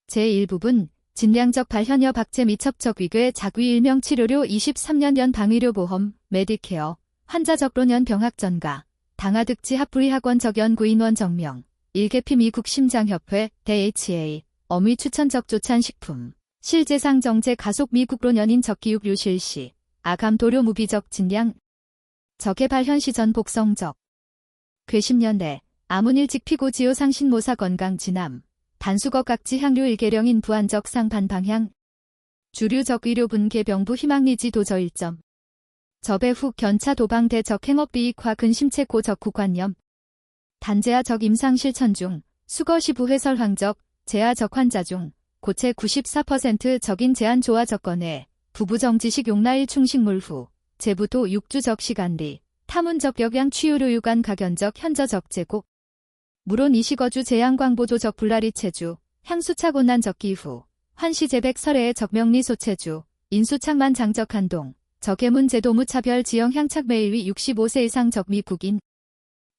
제1부분 진량적 발현여 박제 미첩적 위궤 자귀 일명 치료료 23년연 방위료보험 메디케어 환자적론연 병학 전가 당하득지 합부의학원 적연구인원 정명 일개피 미국 심장협회 대HA 어미 추천적 조찬식품 실제상 정제 가속 미국론연인 적기육류 실시 아감 도료 무비적 진량 적해 발현 시전 복성적 궤10년대 아문일직 피고 지요 상신모사 건강 진암 단수거 각지 향료 일계령인 부안적 상반 방향 주류적 의료 분계 병부 희망리지 도저 1점 접해 후 견차 도방대 적 행업비익화 근심체고 적후관염 단제아 적 임상실천 중 수거시 부회설 황적 제아 적 환자 중 고체 94% 적인 제한 조화 적건에 부부정지식 용나일 충식물 후 제부도 육주적 시간리 탐운적 역양 취유료 유관 각연적 현저적 제고 물론 이식어주 제양광보조적 불라리 체주 향수차 곤난 적기 후 환시제백 설해의 적명리 소체주 인수착만 장적 한동 적해문 제도 무차별 지형 향착 매일위 65세 이상 적미국인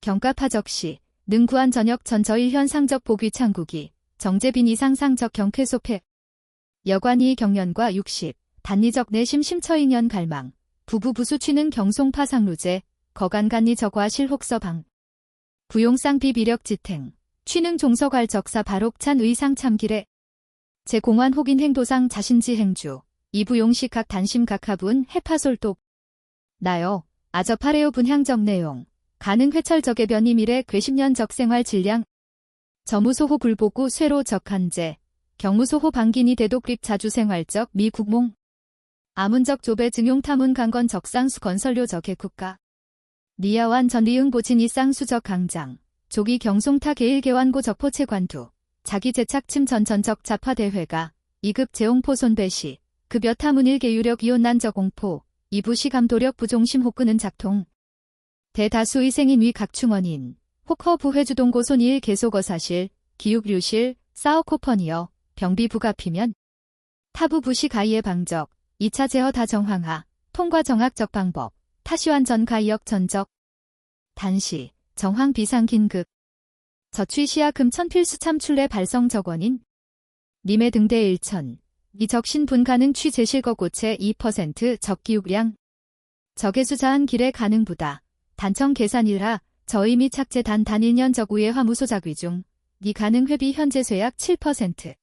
경가파적시 능구한 전역 전저일현 상적 보귀 창국이 정제빈 이상 상적 경쾌소패 여관이 경련과 60 단리적 내심 심처잉연 갈망 부부 부수 취능 경송파 상루제 거간간리 적화 실혹서방 부용쌍비 비력 지탱 취능 종서괄 적사 바록찬 의상 참기래 제공환 혹인 행도상 자신지 행주 이부용식 각 단심 각하분 해파솔독 나여 아저파레오 분향적 내용 가능 회철적의 변이미래 궤10년적 생활 질량 저무소호 불보구 쇠로 적한제 경무소호 방기니 대독립 자주생활적 미국몽 아문적 조배 증용 탐운 강건 적상수 건설료 적해 국가 니아완 전리응 보진 이쌍수적 강장 조기 경송타 계일개완고 적포체 관두 자기 제착침 전전적 자파대회가 2급 제홍포 손배시 급여 탐운 일개유력 이온난적 공포 2부 시감도력 부종심 혹끄는 작통 대다수 의생인 위 각충원인 혹허 부회주동 고손 1 계속어사실 기육류실 사오코퍼니어 병비 부가피면 타부 부시 가이의 방적 2차 제허 다정황하 통과 정학적 방법 타시완 전 가이역 전적 단시 정황 비상 긴급 저취시야 금천 필수 참출내 발성 적원인 님의 등대 1천 이적신 분 가능 취 제실거 고체 2% 적기육량 적외수 자한 길에 가능 부다 단청 계산 1하 저의 미 착제 단 1년 적우의 화무소 작위 중 니 가능 회비 현재 쇠약 7%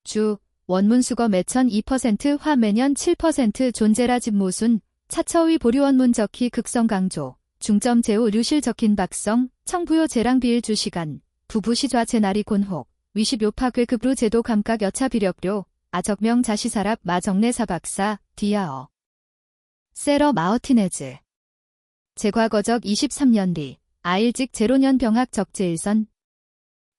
주 원문수거 매천 2% 화 매년 7% 존재라 집모순 차처의 보류원문 적히 극성 강조 중점 제호 류실 적힌 박성 청부요 제랑 비일 주시간 부부시좌 제나리 곤혹 위십 요파괴 급루 제도 감각 여차 비력료 아적명 자시사랍 마정내 사박사 디아어 세러 마어티네즈 제과거적 23년리 아일직 제로년 병학 적재일선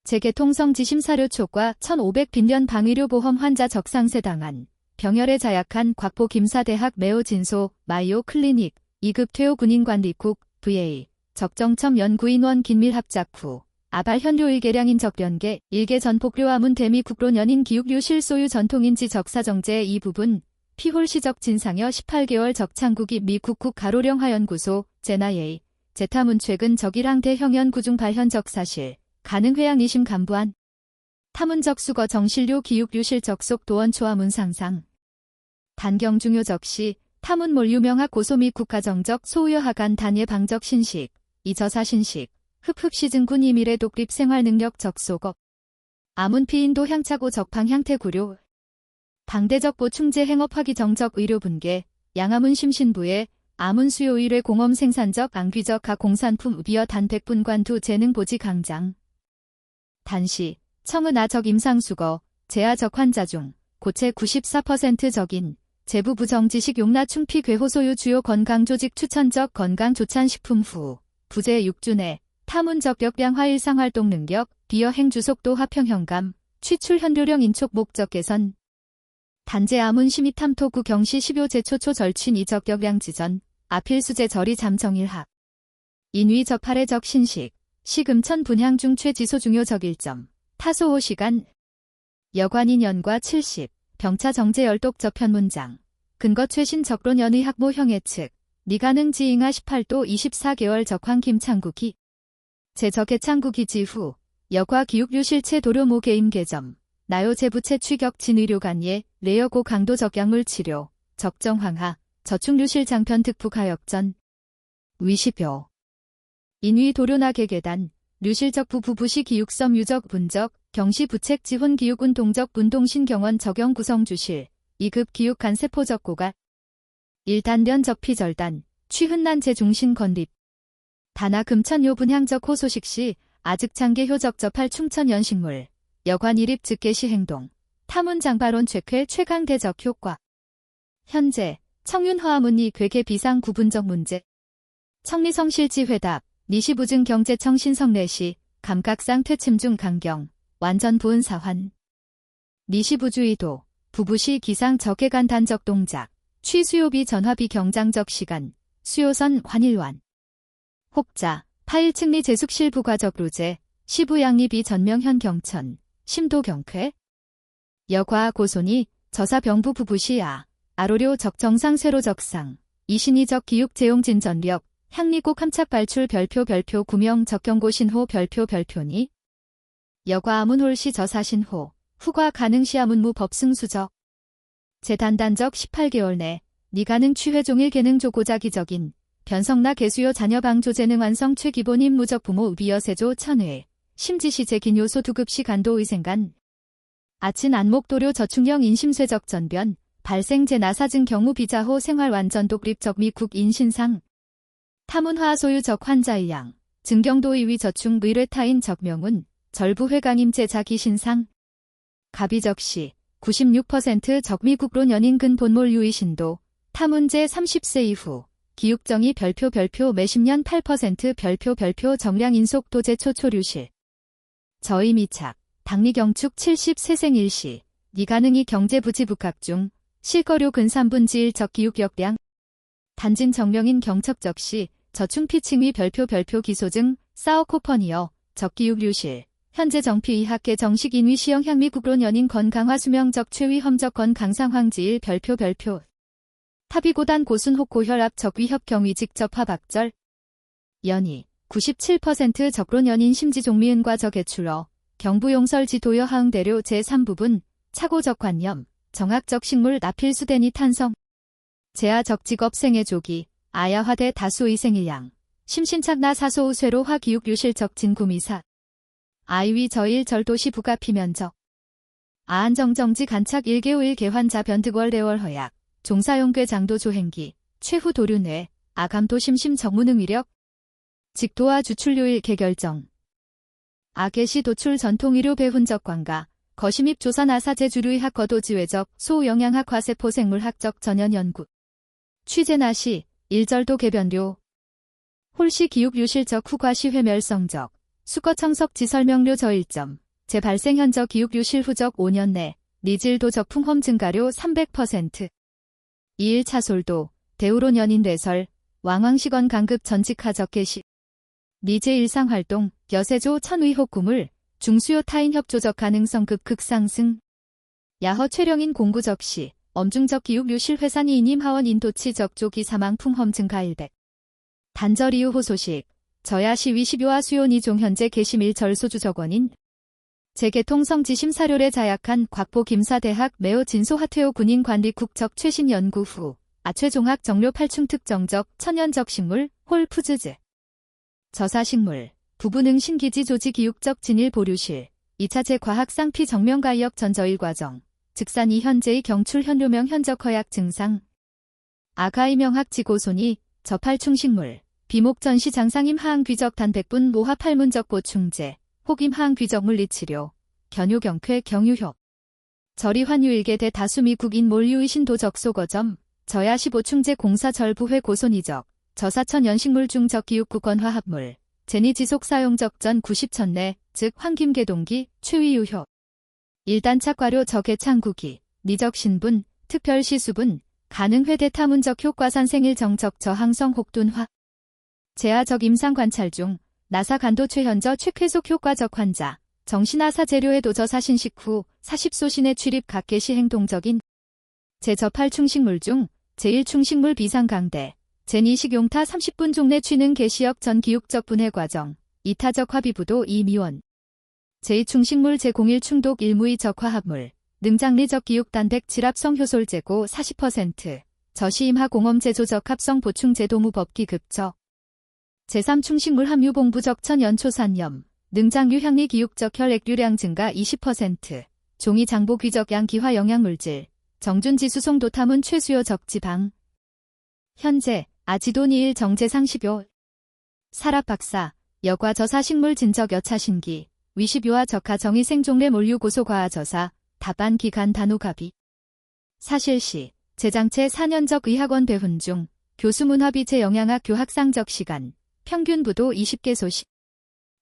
재개통성 지심사료 초과 1500빈년 방위료 보험 환자 적상세당한 병열에 자약한 곽포 김사대학 매오진소 마이오 클리닉 2급 퇴호 군인관리국 VA 적정첨 연구인원 긴밀합작 후 아발 현료 일개량인 적련계 일개 전폭료 아문 대미 국론 연인 기육류 실소유 전통인지 적사정제 이 부분 피홀시적 진상여 18개월 적창국이 미국국 가로령하연구소 제나예이 제타문 최근 적일항 대형연 구중 발현적 사실 가능 회양 이심 간부한 탐문적 수거 정실료 기육류 실적속 도원 초화문 상상 단경 중요 적시 탐문 몰 유명학 고소미 국가정적 소우여 하간 단예 방적 신식 이저사 신식 흡흡 시증군 이미래 독립 생활 능력 적소거 아문 피인도 향차고 적방 향태구료 방대적 보충제 행업하기 정적 의료 분계 양아문 심신부에 아문 수요 의뢰 공엄 생산적 앙귀적 가 공산품 비어 단 100분 관투 재능 보지 강장 단시 청은 아적 임상수거 제아적 환자 중 고체 94% 적인 제부 부정지식 용나 충피 괴호소유 주요 건강조직 추천적 건강조찬식품 후 부재 6주 내 탐운적 역량 화일상활동 능력 비어 행주속도 화평형감 취출 현료령 인촉 목적 개선 단제 아문 심의 탐토구 경시 10요 제초초 절친 이적 역량 지전 아필수제 절이 잠정일학 인위 적팔해적 신식 시금천 분향 중 최지소 중요적 1점 타소호 시간 여관인 연과 70 병차 정제 열독 저편 문장 근거 최신 적론 연의 학모 형예측 니가능 지잉하 18도 24개월 적황 김창국이 제적의 창국이 지후 여과 기육류 실체 도료 모 개임 개점 나요 제부체 취격 진의료간예, 레어고 강도 적약물 치료, 적정황하, 저축류실 장편 득북하역전, 위시표. 인위 도료나 개계단, 류실적부 부부시 기육섬 유적 분적, 경시 부책 지혼 기육 운동적 운동신 경원 적용 구성 주실, 2급 기육 간세포적 고갈, 1단변 적피 절단, 취흔난 제중신 건립. 다나 금천요 분향적 호소식 시, 아즉창계 효적 접할 충천 연식물, 여관 일입 즉개시 행동, 탐운장발원 최쾌 최강대적 효과. 현재, 청윤화문이 괴계 비상 구분적 문제. 청리성실지 회답, 니시부증 경제청 신성내시, 감각상 퇴침 중 강경, 완전 부은 사환. 니시부주의도, 부부시 기상 적개간 단적 동작, 취수요비 전화비 경장적 시간, 수요선 환일완. 혹자, 파일측리 제숙실 부과적 루제, 시부양립이 전명현 경천, 심도 경쾌. 여과 고손이, 저사병부 부부시아, 아로료 적정상 쇠로적상, 이신이적 기육 제용 진전력, 향리고 캄착 발출 별표 구명 적경고 신호 별표니. 여과 아문홀시 저사신호, 후과 가능시 아문무 법승수적. 재단단적 18개월 내, 니가능 취회종일 개능 조고자기적인, 변성나 개수요 자녀방조 재능 완성 최기본 임무적 부모 우비여세조 천회, 심지시 제긴요소 두급시 간도의생간. 아친 안목도료 저축령 인심쇠적 전변, 발생제 나사증 경우 비자호 생활 완전 독립적 미국 인신상. 타문화 소유적 환자의양, 증경도의위 저축 의뢰타인 적명운, 절부회강임제 자기신상. 가비적시, 96% 적미국론 연인근 본몰 유의신도, 타문제 30세 이후, 기육정의 별표 매십년 8% 별표 정량 인속도제 초초류실. 저의미착, 당리경축 70세생 일시, 니가능이 경제부지 북학중, 실거료 근삼분지 1적 기육역량. 단진 정명인 경첩적시, 저충피칭위 별표 기소증, 사어코퍼니어, 적기육류실. 현재 정피의학계 정식 인위 시형 향미국론 연인 건강화 수명적 최위 험적 건강상황지일 별표. 타비고단 고순 혹고혈압 적위협 경위 직접 화박절. 연이 97% 적론 연인 심지종미은과 적애출러 경부용설 지도여 하응대료 제3부분 차고적 관념 정학적 식물 나필수대니 탄성 재하적 직업 생애 조기 아야화대 다수의생일양 심신착나 사소우쇠로 화기육유실적 진구미사 아이위 저일 절도시 부가피면적 아한정정지 간착 1개후 1개환자 변득월대월 허약 종사용괴 장도 조행기 최후 도륜회 아감도 심심 정무능 위력 직도와 주출료일 개결정 아계시 도출 전통의료 배훈적 관가 거심입 조선아사제 주류의학 거도지회적 소우영양학 과세포생물학적 전연연구 취재나시 일절도 개변료 홀시 기육유실적 후과시 회멸성적 수거청석 지설명료 저일점 재발생 현적 기육유실 후적 5년 내 리질도 적풍험 증가료 300% 2일 차솔도 대우론 연인대설 왕왕시건 강급 전직하적 개시 리제 일상활동 여세조 천의혹 구물 중수요 타인 협조적 가능성급 극상승 야허 최령인 공구적시 엄중적 기육유실 회산이 이님 하원 인도치 적조기 사망 풍험 증가일백 단절 이후 호소식 저야시 위시교와 수요니종 현재 개심일 절소주적원인 재개통성 지심사료례 자약한 곽보 김사대학 매우 진소하퇴호 군인 관리 국적 최신 연구 후 아최종학 정료 8충 특정적 천연적 식물 홀푸즈즈 저사식물 부분응 신기지 조지 기육적 진일 보류실 2차제 과학상피 정명가이역 전저일 과정 즉산 이 현재의 경출 현료명 현적 허약 증상 아가이명학 지고손이 저팔충식물 비목전시 장상임 하항귀적 단백분 모화 팔문적 보충제 혹임 하항귀적 물리치료 견요경쾌 경유효 저리환유일계대 다수미 국인 몰유의신 도적소거점 저야시 보충제 공사 절부회 고손이적 저사천 연식물 중적 기육국건화합물 제니지속 사용적 전 90천 내 즉 환김계동기 최위유효 1단착 과료 적의 창구기 니적신분 특별시수분 가능회대 타문적 효과산 생일 정적 저항성 혹둔화 재하적 임상관찰 중 나사 간도 최현저 최쾌속 효과적 환자 정신아사 재료의 도저사신식 후 40소신의 출입 각개시 행동적인 제8충식물 중 제1충식물 비상강대 제2식용타 30분 종내 취능 개시역 전 기육적 분해 과정 이타적 화비부도 이미원 제2충식물 제01 충독 일무의 적화합물, 능장리적 기육단백 질합성 효솔 제고 40%, 저시임하 공엄 제조 적합성 보충 제도무 법기 급적. 제3충식물 함유 봉부적 천연초산염, 능장류 향리 기육적 혈액류량 증가 20%, 종이 장보 귀적양 기화 영양물질, 정준지 수송 도타문 최수요 적지방. 현재 아지도니일 정제상 10요. 사랍 박사, 여과 저사 식물 진적 여차신기, 위십요와 적하 정의 생종래 몰유 고소 과하 저사, 답안 기간 단호갑이. 사실시, 제장체 4년적 의학원 배훈 중, 교수 문화비체 영양학 교학상적 시간, 평균 부도 20개소씩.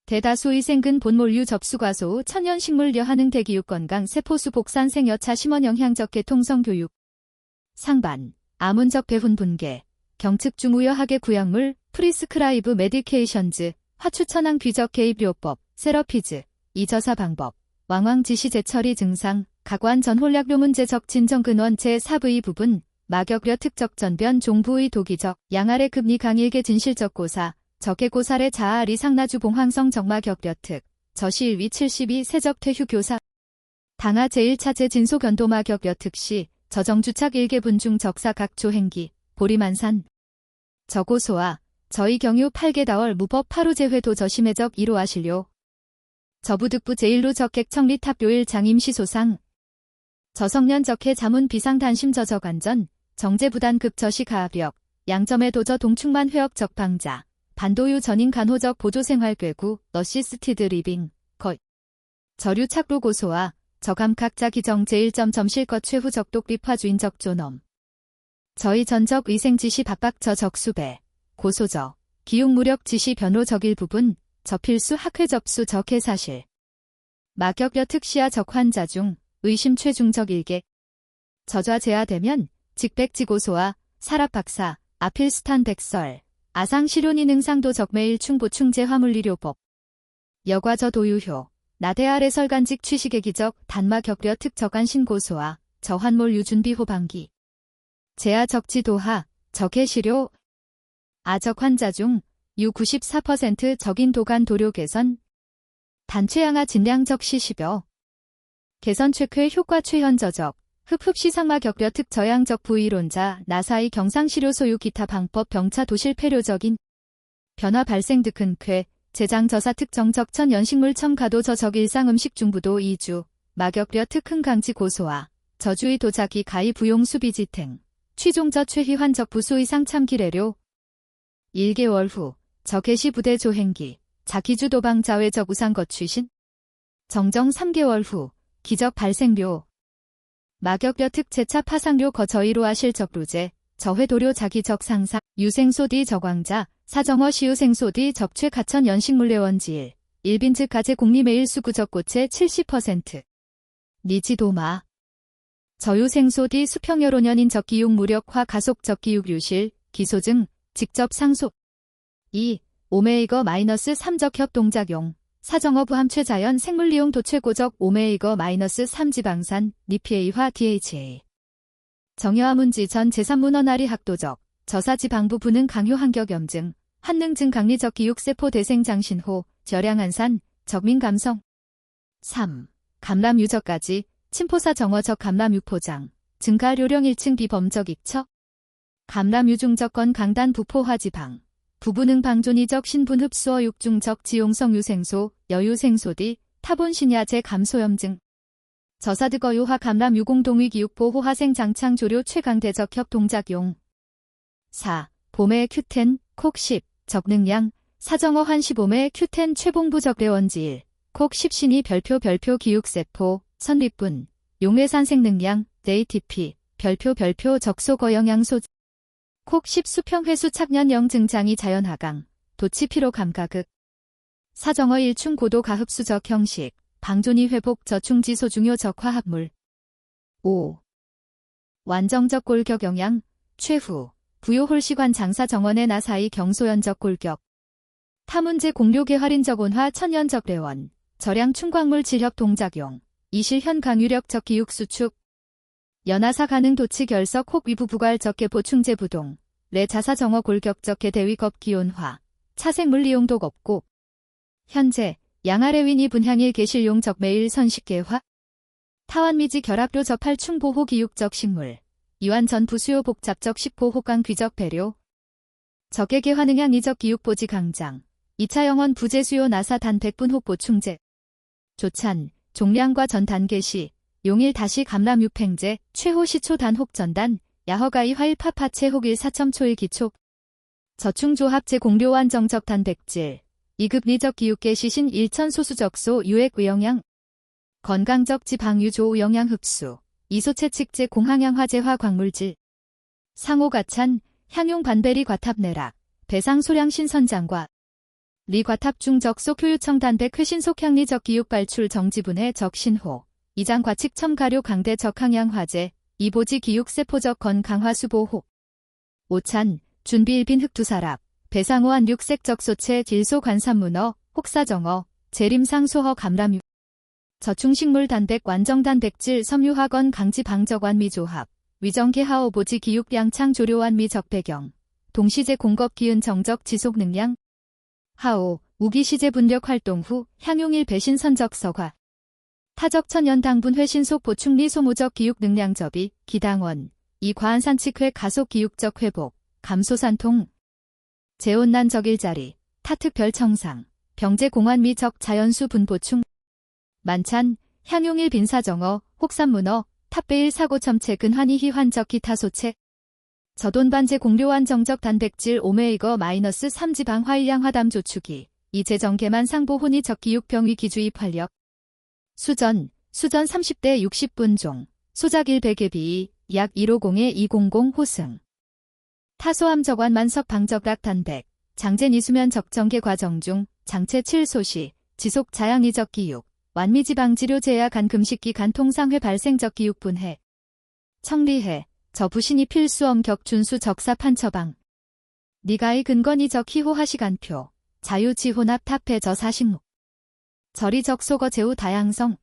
대다수의 생근 본몰유 접수과소 후 천연식물 여하능 대기육 건강 세포수 복산생 여차 심원 영향적 개통성 교육. 상반, 아문적 배훈 분계, 경측 중우여학의 구약물, 프리스크라이브 메디케이션즈, 화추천항 귀적 개입요법, 세러피즈, 이저사 방법, 왕왕 지시 제처리 증상, 가관 전홀약료 문제적 진정 근원 제4부의 부분, 마격려 특적 전변 종부의 도기적, 양아래 급리 강일계 진실적 고사, 적해고살의 자아리 상나주 봉황성 적마격려 특, 저시일위 72 세적 퇴휴 교사. 당하 제1차 제진소견도마 격려 특시, 저정주착 일개분중 적사 각조 행기, 보리만산. 저고소와, 저희 경유 8개다월 무법 8호 제회도 저심해적 1호 아실료. 저부득부 제1로 적객 청리탑요일 장임시소상. 저성년 적해 자문 비상 단심 저적안전, 정제부단급 저시가압력, 양점의 도저 동충만 회업 적방자, 반도유 전인 간호적 보조생활괴구, 너시스티드 리빙, 저류 착로 고소와, 저감각자 기정 제1점 점실것 최후 적독 비파 주인적 존엄. 저희 전적 의생지시 박박저 적수배, 고소적, 기육무력 지시 변호 적일 부분, 저필수 학회 접수 적해 사실. 마격려 특시와 적환자 중, 의심 최중적 일개. 저좌 제하되면, 직백지고소와, 사랍 박사, 아필스탄 백설, 아상시료니 능상도 적매일 충보충제 화물리료법. 여과저 도유효, 나대 아래 설간직 취식의 기적 단마 격려 특적안 신고소와, 저환몰 유준비 호방기. 제하 적지 도하, 적해시료. 아적 환자 중, 유 94% 적인 도간 도료 개선. 단최양아 진량적 시십여. 개선 최쾌 효과 최현저적, 흡흡시상마 격려 특 저양적 부의론자 나사의 경상시료 소유 기타 방법 병차 도실 폐료적인. 변화 발생 득큰 쾌, 제장 저사 특정적 천 연식물 첨 가도 저적 일상 음식 중부도 2주, 마격려 특흥 강지 고소와, 저주의 도자기 가히 부용 수비지탱, 취종저 최희 환적 부수 이상 참기래료. 1개월 후, 적해시 부대 조행기, 자기주 도방 자회적 우상 거취신. 정정 3개월 후, 기적 발생료. 마격려 특 제차 파상료 거저의로 하실적루제, 저회도료 자기적 상사, 유생소디 저광자, 사정어 시유생소디 적최 가천 연식물레원지일, 일빈즉 가제 공리매일 수구적고체 70%. 니지도마. 저유생소디 수평여로년인 적기육 무력화 가속 적기육류실, 기소증, 직접 상속. 2. 오메이거-3 적협동작용. 사정어 부함 최자연 생물리용 도최고적 오메이거-3 지방산, 니피에이화 DHA. 정여화문지 전 제3문헌아리 학도적, 저사지방부 부능 강요 한격염증, 한능증 강리적 기육세포 대생장신호, 저량한산, 적민감성. 3. 감람유적까지, 침포사 정어적 감람유포장, 증가료령 1층 비범적 익척. 감람유중적건 강단 부포화지방. 부부능 방존이적 신분 흡수어 육중적 지용성 유생소, 여유생소디, 타본신야제 감소염증. 저사드거유화 감람 유공동위 기육보 호화생 장창 조료 최강대적 협동작용. 4. 봄의 큐텐, 콕10, 적능량, 사정어 환시봄의 큐텐 최봉부적래원지일, 콕10신이 별표 기육세포, 선립분, 용해산 생능량, ATP, 별표 적소거영양소. 콕10 수평회수 착년영 증장이 자연하강, 도치피로 감가극. 사정어 일충 고도 가흡수적 형식, 방존이 회복 저충지소 중요 적화합물. 5. 완정적 골격 영양, 최후, 부요홀시관 장사 정원의 나사이 경소연적 골격. 타문제 공료계 활인적 온화 천연적 래원, 저량 충광물 질협 동작용, 이실현 강유력적 기육 수축. 연하사 가능 도치 결석 혹 위부 부괄적 개 보충제 부동, 레 자사 정어 골격적 개 대위겁 기온화, 차생물 이용도 없고. 현재 양아래위니 분향일 계실용 적매일 선식계화. 타완미지 결합료 접할충 보호 기육적 식물. 이완 전부 수요 복잡적 식보 호강 귀적 배료. 적액의 환응양 이적 기육보지 강장. 2차 영원 부재 수요 나사 단백분 혹 보충제. 조찬, 종량과 전단 개시. 용일 다시 감람 육팽제, 최호 시초 단혹 전단, 야허가이 화일 파파체 혹일 사첨초일 기초. 저충조합제 공료완 정적 단백질. 2급 리적 기육계 시신 1천 소수적소 유액 의영양. 건강적 지방 유조 영양 흡수. 이소채칙제 공항양 화재화 광물질. 상호가찬, 향용 반베리 과탑 내락. 배상 소량 신선장과. 리 과탑 중 적소 효유청 단백 회신속 향리적 기육 발출 정지분해 적신호. 이장 과칙 첨가료 강대 적항양 화재. 이보지 기육 세포적 건강화 수보호. 오찬, 준비일빈 흑두사랍. 배상호한 육색 적소체 딜소 관산문어, 혹사정어, 재림상소허 감람유. 저충식물 단백 완정 단백질 섬유화건 강지 방적완 미조합. 위정계하오 보지 기육 양창 조료완 미적배경. 동시제 공급 기은 정적 지속 능량. 하오, 우기시제 분력 활동 후 향용일 배신 선적 서과. 타적 천연 당분 회신속 보충리 소모적 기육 능량 접이, 기당원. 이 과한 산칙회 가속 기육적 회복, 감소산통. 재온난 적일자리, 타특별 청상, 병제 공환 미적 자연수 분보충. 만찬, 향용일 빈사정어, 혹산문어, 탑배일 사고첨체 근환이희 환적 기타 소체. 저돈반제 공료완 정적 단백질 오메이거 -3지방 화일량 화담 조축이. 이제정계만 상보 혼이 적기육병위 기주입 활력. 수전 30대 60분 종. 소작일 베개비 약 150에 200 호승. 타소암 적완 만석 방적락 단백. 장제 이수면 적정계 과정 중 장체 7소시. 지속 자양이적 기육. 완미지방 지료 제약 간 금식기 간 통상회 발생적 기육 분해. 청리해. 저부신이 필수엄 격준수 적사 판처방. 니가의 근건이적 희호하시간표. 자유지혼합 탑해 저사식목. 절이적 소거 제후 다양성.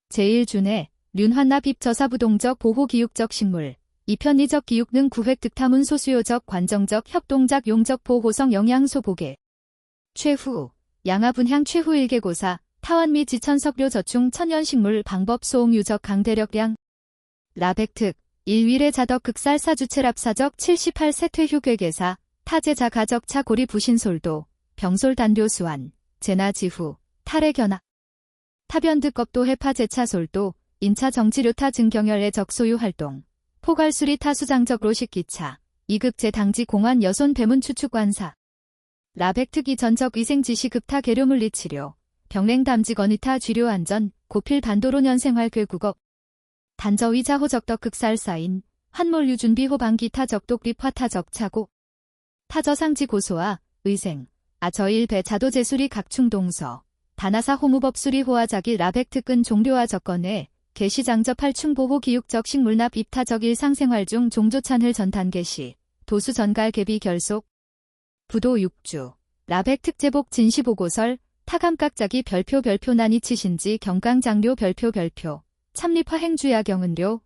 제1준해. 륜환납 입저사부동적 보호기육적 식물. 이편리적 기육 능 구획 득타문 소수요적 관정적 협동작 용적 보호성 영양소 보게. 최후. 양화분향 최후 일개고사. 타완미 지천석료 저충 천연식물 방법 소홍 유적 강대력량. 라백특. 일윌의 자덕 극살 사주체랍사적 78세퇴 휴괴계사. 타제자 가적 차고리 부신솔도. 병솔 단료수환. 제나지후. 탈해견화. 타변득겁도 해파제차솔도. 인차 정치료타 증경혈의 적소유 활동. 포괄수리 타수장적 로식기차. 2급 제당지 공환 여손 배문 추축관사. 라백특이 전적 위생지시 급타 계료물리치료. 병랭 담직 어니타 쥐료 안전. 고필 반도로년 생활 괴국업. 단저위자 호적덕 극살사인. 환몰유 준비호 방기타 적독립 화타 적차고. 타저상지 고소아. 의생. 아저일 배 자도제수리 각충동서. 다나사 호무법수리 호화자기 라백특근 종료와 적건에. 개시장접 할충보호 기육적 식물납 입타적 일상생활 중 종조찬을 전단 개시. 도수 전갈 개비 결속. 부도 6주. 라백특제복 진시보고설. 타감깍자기 별표 난이치신지 경강장료 별표. 참립화 행주야 경은료.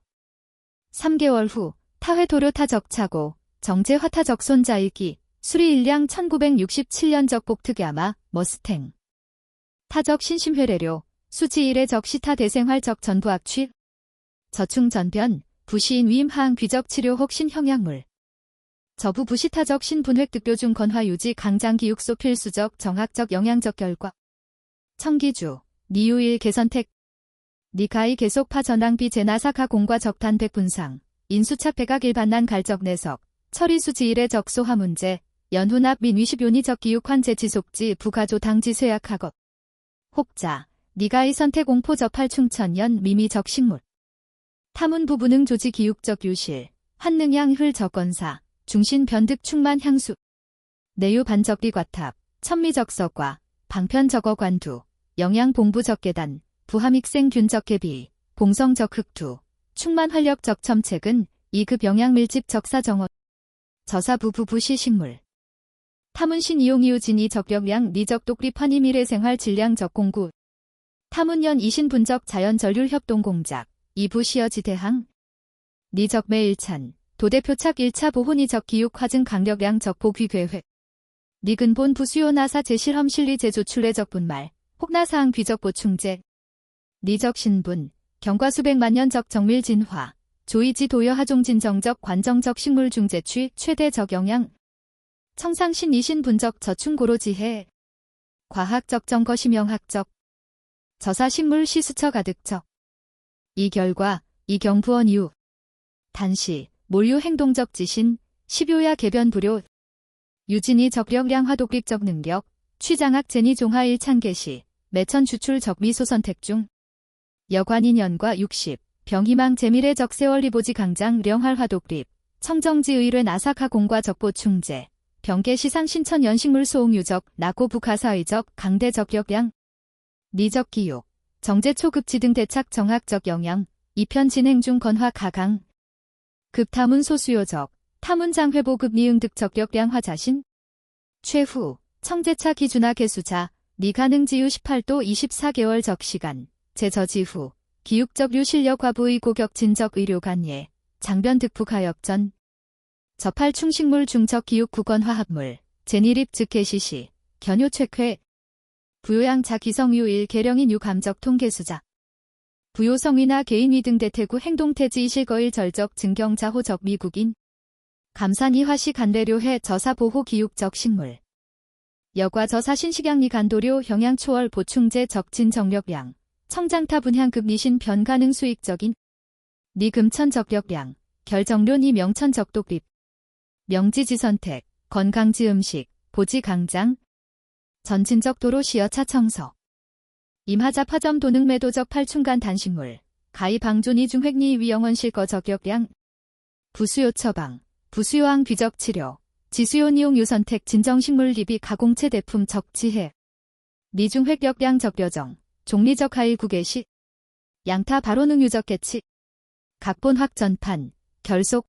3개월 후. 타회도료 타적차고. 정제화타적 손자일기. 수리 일량 1967년적 복특야마. 머스탱. 타적 신심회래료. 수지 1회 적시타 대생활적 전부악취. 저충전변. 부시인 위임 하항 귀적 치료 혹 신형약물. 저부 부시타적 신분획 득료 중 건화 유지 강장기육소 필수적 정학적 영양적 결과. 청기주. 니유일 개선택. 니가이 계속 파전항비 제나사카 공과 적탄백 분상. 인수착 백악 일반난 갈적 내석. 처리수지 1회 적소화 문제. 연훈합 민 위십요니적 기육환제 지속지 부가조 당지 쇠약학업. 혹자. 니가이 선택 공포 접할 충천연 미미적 식물. 타문 부분응 조지 기육적 유실. 환능양 흘 적건사. 중신 변득 충만 향수. 내유 반적리 과탑. 천미적서과. 방편 적어 관두. 영양 봉부 적계단. 부함익생 균적 개비. 봉성적 흑두. 충만 활력적 첨책은 2급 영양 밀집 적사정어. 저사부 부부시 식물. 타문신 이용이유진이 적력량 리적 독립 환희 미래생활 질량 적공구. 타문연 이신 분적 자연 전률 협동 공작. 2부 시어지 대항. 니적매 일찬. 도대표착 1차 보훈이적 기육 화증 강력량 적보 귀괴획. 니근본 부수요 나사 제실험 실리 제조 출래적 분말. 혹나사항 귀적 보충제. 리적 신분, 경과 수백만 년적 정밀 진화, 조이지 도여 하종 진정적 관정적 식물 중재취 최대적 영양. 청상신 이신 분적 저충고로 지혜. 과학적 정거 심영학적. 저사 식물 시수처 가득적. 이 결과, 이 경부원 이후. 단시, 몰유 행동적 지신, 십요야 개변 불효. 유진이 적력량 화독립적 능력, 취장학 제니 종하 일찬 개시, 매천 주출 적미소 선택 중. 여관인연과 60, 병희망 제미래 적세월리보지 강장 령할 화독립, 청정지 의뢰 나삭하 공과 적보 충제, 병계 시상 신천 연식물 소홍 유적, 낙고 북하사의적 강대 적력량. 리적 기육, 정제 초급지 등 대착 정학적 영양, 이편 진행 중 건화 가강. 급타문 소수요적, 타문장 회보급 미응 득 적력량 화자신. 최후, 청제차 기준화 개수자, 니가능 지유 18도 24개월 적시간, 제저지후, 기육적 유실력 과부의 고격 진적 의료관예, 장변 득북하역전. 저팔 충식물 중적 기육 구건 화합물, 제니립 즉 개시시, 견효 최쾌. 부요양 자기성유 1 계령인 유감적 통계수자. 부요성위나 개인위 등 대퇴구 행동태지 이실거일 절적 증경자호적 미국인. 감산이 화시 간대료해 저사보호 기육적 식물. 여과 저사신식양리 간도료 영양초월 보충제 적진 정력량. 청장타 분향급 니신 변가능 수익적인. 니금천 적력량. 결정료니 명천 적독립. 명지지 선택. 건강지 음식. 보지 강장. 전진적 도로 시여차 청서. 임하자 파점 도능 매도적 팔충간 단식물. 가히 방존이 중획리 위영원 실거 적력량. 부수요 처방. 부수요항 귀적 치료. 지수요니용 유선택 진정식물 리비 가공체 대품 적지해. 니중획력량 적려정. 종리적 하일 구개시. 양타 바로능 유적 개치. 각본 확전판. 결속.